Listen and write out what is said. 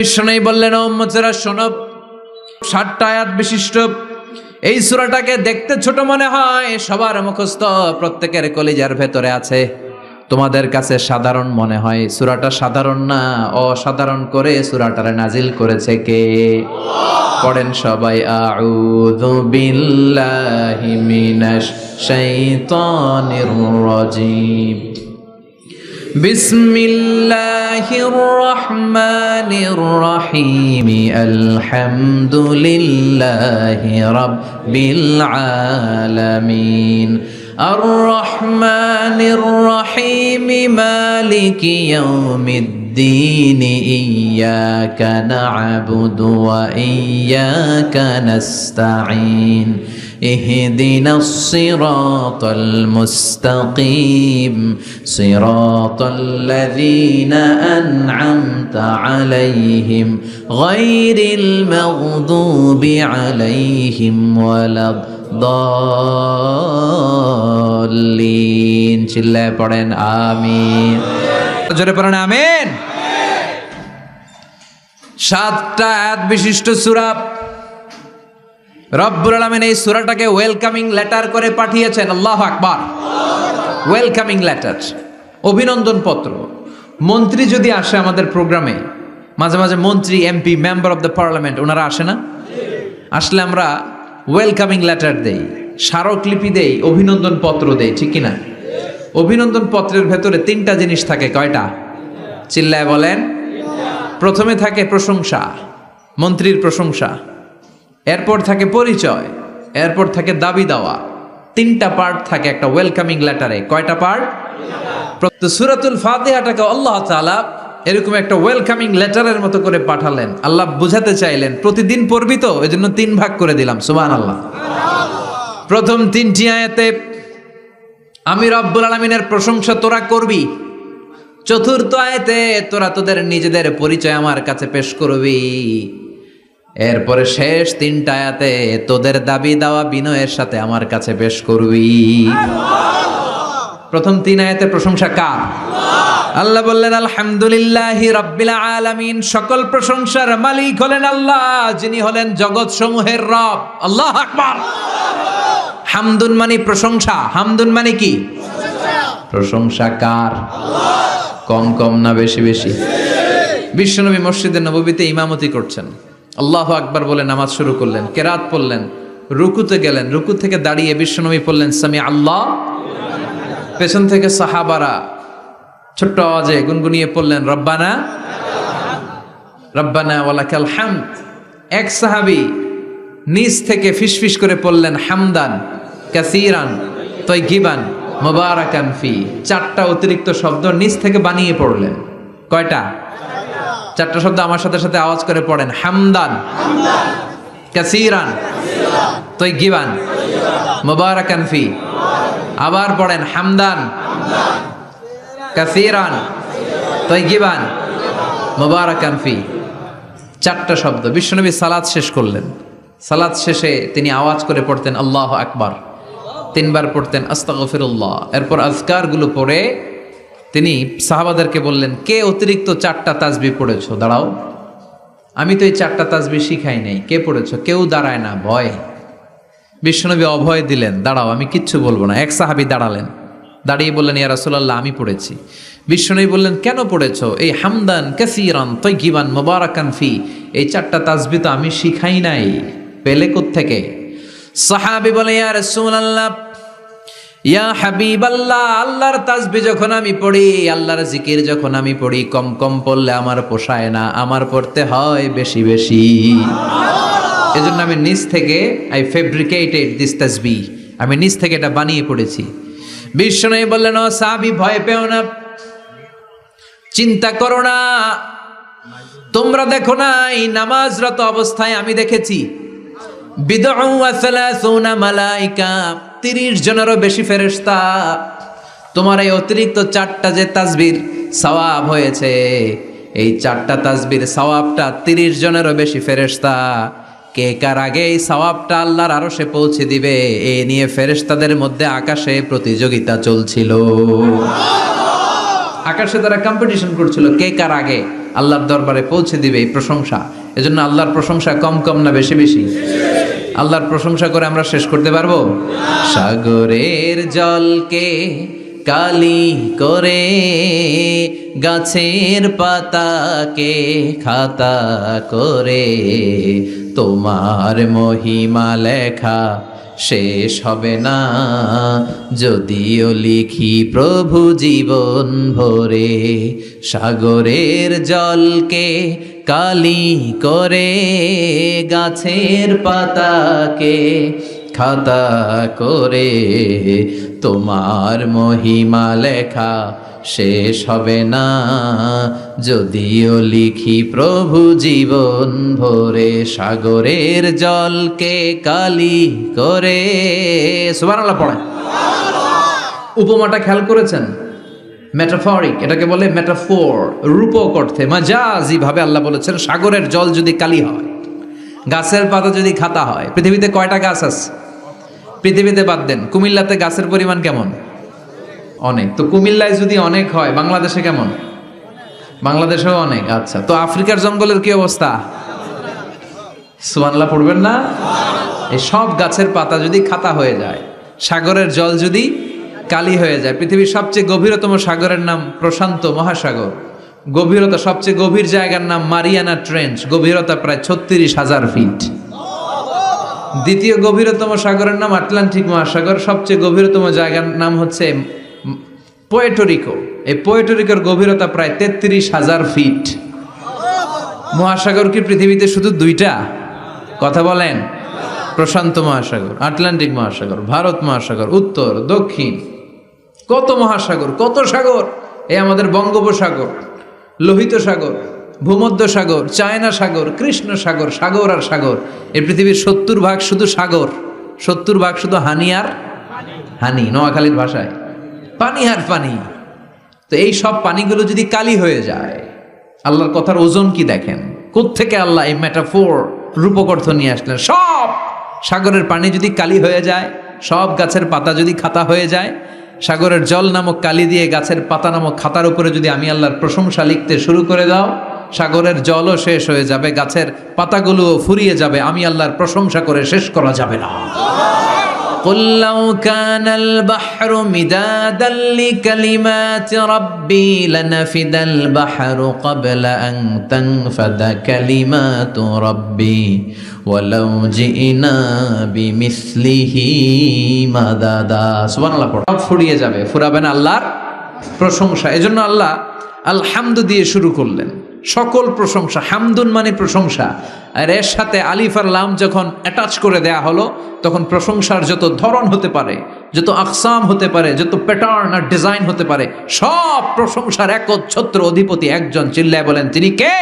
বিষ্ণু বললেন, ও উম্মতেরা শোনো, 60টা আয়াত বিশিষ্ট এই সূরাটাকে দেখতে ছোট মনে হয়, সবার মুখস্থ, প্রত্যেকের কলিজার ভেতরে আছে। তোমাদের কাছে সাধারণ মনে হয়, সূরাটা সাধারণ না, অসাধারণ করে সূরাটারে নাজিল করেছে কে? পড়েন সবাই, আউযু বিল্লাহি মিনাশ শাইতানির রাজিম। বিসমিল্লাহির রহমানির রহিম। আলহামদুলিল্লাহি রাব্বিল আলামিন। আর রহমানির রহিম। মালিকি ইয়াউমিদ্দিন। ইয়্যাকা না'বুদু ওয়া ইয়্যাকা নাস্তাঈন। اهدنا الصراط المستقيم صراط الذين أنعمت عليهم غير المغضوب عليهم ولا الضالين চিল্লায়ে পড়েন আমিন। জোরে পড়েন আমিন। 7টা আয়াত বিশিষ্ট সূরা। রব্বুল আলামিন এই সূরাটাকে ওয়েলকামিং লেটার করে পাঠিয়েছেন। আল্লাহু আকবার। ওয়েলকামিং লেটার, অভিনন্দন পত্র। মন্ত্রী যদি আসে আমাদের প্রোগ্রামে, মাঝে মাঝে মন্ত্রী, MP, member of the parliament, ওনারা আসে না? আসলে আমরা ওয়েলকামিং লেটার দেই, স্মারকলিপি দেই, অভিনন্দন পত্র দেই, ঠিক কিনা? অভিনন্দন পত্রের ভেতরে 3টা জিনিস থাকে। কয়টা? চিল্লায় বলেন। প্রথমে থাকে প্রশংসা, মন্ত্রীর প্রশংসা। এরপর থাকে পরিচয়, এরপর থাকে দাবি দেওয়া। 3টা পার্ট থাকে একটা ওয়েলকামিং লেটারে। কয়টা পার্ট? তো সূরাতুল ফাতিহাটাকে আল্লাহ তাআলা এরকম একটা ওয়েলকামিং লেটারের মতো করে পাঠালেন। আল্লাহ বুঝাতে চাইলেন, প্রতিদিন পড়বি তো, এজন্য 3 ভাগ করে দিলাম। সুবহানাল্লাহ। প্রথম 3টি আয়াতে আমি রব্বুল আলামিনের প্রশংসা তোরা করবি। চতুর্থ আয়াতে তোরা তোদের নিজেদের পরিচয় আমার কাছে পেশ করবি। এরপরে শেষ 3টা আয়াতে তোদের দাবি দাওয়া বিনয়ের সাথে আমার কাছে পেশ করবি। প্রথম 3 আয়াতে প্রশংসা কার? আল্লাহ বললেন, আলহামদুলিল্লাহি রাব্বিল আলামিন। সকল প্রশংসার মালিক হলেন আল্লাহ, যিনি হলেন জগৎ সমূহের রব। আল্লাহু আকবার। হামদুন মানে প্রশংসা। হামদুন মানে কি? প্রশংসা কার? কম কম না বেশি বেশি? বিশ্বনবী মসজিদে নববীতে ইমামতি করছেন। আল্লাহু আকবার বলে নামাজ শুরু করলেন, কেরাত পড়লেন, রুকুতে গেলেন, রুকু থেকে দাঁড়িয়ে বিশ্বনবী পড়লেন সামি আল্লাহ। পেছন থেকে সাহাবারা ছোট্ট আওয়াজে গুনগুনিয়ে পড়লেন রব্বানা রব্বানা ওয়ালাকাল হামদ। এক সাহাবী নিচ থেকে ফিসফিস করে পড়লেন হামদান কাসীরান তাইয়িবান মুবারাকান ফি। 4টা অতিরিক্ত শব্দ নিচ থেকে বানিয়ে পড়লেন। কয়টা? 4টা শব্দ আমার সাথে সাথে আওয়াজ করে পড়েন। হামদান কাসীরান তাইয়িবান মুবারাকান ফি। আবার পড়েন হামদান কাসীরান তাইয়িবান মুবারাকান ফি। 4টা শব্দ। বিশ্বনবী সালাত শেষ করলেন। সালাত শেষে তিনি আওয়াজ করে পড়তেন আল্লাহু আকবার। 3 বার পড়তেন আস্তাগফিরুল্লাহ। এরপর আজকারগুলো পড়ে তিনি সাহাবাদেরকে বললেন, কে অতিরিক্ত 4টা তাসবিহ পড়েছো? দাঁড়াও, আমি তো এই 4টা তাসবিহ শিখাই নাই। কে পড়েছো? কেউ দাঁড়ায় না, ভয়। বিশ্বনবী অভয় দিলেন, দাঁড়াও, আমি কিচ্ছু বলবো না। এক সাহাবী দাঁড়ালেন, দাঁড়িয়ে বললেন, ইয়া রাসূলুল্লাহ, আমি পড়েছি। বিশ্বনবী বললেন, কেন পড়েছো? এই হামদান কাসীরান তাইয়িবান মুবারাকান ফি, এই 4টা তাসবিহ তো আমি শিখাই নাই, পেলে কোত্থেকে? সাহাবী বলে, ইয়া রাসূলুল্লাহ, ইয়া হাবিবাল্লাহ, আল্লাহর তাসবিহ যখন আমি পড়ি, আল্লাহর জিকির যখন আমি পড়ি, কম কম পড়লে আমার পোষায় না, আমার পড়তে হয় বেশি বেশি। এজন্য আমি নিজ থেকে আই ফেব্রিকেটেড দিস তাসবিহ, আমি নিজ থেকে এটা বানিয়ে পড়েছি। বিশ্বনবী বললেন, ও সাহাবী, ভয় পেও না, চিন্তা করো না। তোমরা দেখো না, এই নামাজরত অবস্থায় আমি দেখেছি বিদউ ওয়া সালাসুনা মালাইকা, 30 জনেরও বেশি ফেরেশতা। তোমার এই অতিরিক্ত 4টা যে তাসবির সওয়াব হয়েছে, এই 4টা তাসবির সওয়াবটা 30 জনেরও বেশি ফেরেশতা। কে কার আগে এই সওয়াবটা আল্লাহর আরশে পৌঁছে দিবে, এই নিয়ে ফেরেশতাদের মধ্যে আকাশে প্রতিযোগিতা চলছিল। আকাশে তারা কম্পিটিশন করছিল, কে কার আগে আল্লাহর দরবারে পৌঁছে দিবে এই প্রশংসা। এজন্য আল্লাহর প্রশংসা কম কম না বেশি বেশি? আল্লাহর প্রশংসা করে আমরা শেষ করতে পারবো? সাগরের জলকে কালি করে, গাছের পাতাকে খাতা করে, তোমার মহিমা লেখা শেষ হবে না, যদিও লিখি প্রভু জীবন ভরে। সাগরের জলকে কালি করে, গাছের পাতাকে খাতা করে, তোমার মহিমা লেখা শেষ হবে না, যদিও লিখি প্রভু জীবন ভরে। সাগরের জলকে কালি করে, সুবহানাল্লাহ পড়ে। উপমাটা খেয়াল করেছেন? মেটাফরিক, এটাকে বলে মেটাফোর, রূপক অর্থে মাজাজি ভাবে আল্লাহ বলেছেন সাগরের জল যদি কালি হয়, গাছের পাতা যদি খাতা হয়। পৃথিবীতে কয়টা গাছ আছে? পৃথিবীতে বাদ দেন, কুমিল্লাতে গাছের পরিমাণ কেমন? অনেক। তো কুমিল্লায় যদি অনেক হয়, বাংলাদেশে কেমন? বাংলাদেশেও অনেক। আচ্ছা, তো আফ্রিকার জঙ্গলের কি অবস্থা? সুবহানাল্লাহ পড়বেন না? এই সব গাছের পাতা যদি খাতা হয়ে যায়, সাগরের জল যদি কালি হয়ে যায়। পৃথিবীর সবচেয়ে গভীরতম সাগরের নাম প্রশান্ত মহাসাগর। গভীরতা, সবচেয়ে গভীর জায়গার নাম মারিয়ানা ট্রেঞ্চ, গভীরতা প্রায় 36,000 ফিট। দ্বিতীয় গভীরতম সাগরের নাম আটলান্টিক মহাসাগর, সবচেয়ে গভীরতম জায়গার নাম হচ্ছে পোয়েটোরিকো। এই পোয়েটোরিকোর গভীরতা প্রায় 33,000 ফিট। মহাসাগর কি পৃথিবীতে শুধু দুইটা? কথা বলেন। প্রশান্ত মহাসাগর, আটলান্টিক মহাসাগর, ভারত মহাসাগর, উত্তর দক্ষিণ, কত মহাসাগর, কত সাগর। এই আমাদের বঙ্গোপসাগর, লোহিত সাগর, ভূমধ্য সাগর, চায়না সাগর, কৃষ্ণ সাগর, সাগর আর সাগর। এই পৃথিবীর 70% শুধু সাগর, 70% শুধু হানি আর হানি, নোয়াখালীর ভাষায় পানি আর পানি। তো এই সব পানিগুলো যদি কালি হয়ে যায়, আল্লাহর কথার ওজন কি দেখেন? কোত্থেকে আল্লাহ এই মেটাফোর, রূপক অর্থ নিয়ে আসলেন? সব সাগরের পানি যদি কালি হয়ে যায়, সব গাছের পাতা যদি খাতা হয়ে যায়, সাগরের জল নামক কালি দিয়ে গাছের পাতা নামক খাতার উপরে যদি আমি আল্লাহর প্রশংসা লিখতে শুরু করে দাও, সাগরের জলও শেষ হয়ে যাবে, গাছের পাতাগুলোও ফুরিয়ে যাবে, আমি আল্লাহর প্রশংসা করে শেষ করা যাবে না। قُلْ لَوْ كَانَ الْبَحْرُ مِدَادًا لِكَلِمَاتِ رَبِّي لَنَفِدَ الْبَحْرُ قَبْلَ أَنْ تَنْفَدَ كَلِمَاتُ رَبِّي وَلَوْ جِئْنَا بِمِثْلِهِ مَدَدًا। সুবহানাল্লাহ পড়ো। সব ফুরিয়ে যাবে, ফুরাবে না আল্লাহর প্রশংসা। এজন্য আল্লাহ আলহামদু দিয়ে শুরু করলেন। সকল প্রশংসা, হামদুন মানে প্রশংসা, আর এর সাথে আলিফ আর লাম যখন অ্যাটাচ করে দেয়া হলো, তখন প্রশংসার যত ধরন হতে পারে, যত আকসাম হতে পারে, যত প্যাটার্ন আর ডিজাইন হতে পারে, সব প্রশংসার একচ্ছত্র অধিপতি একজন। চিল্লায় বলেন তিনি কে?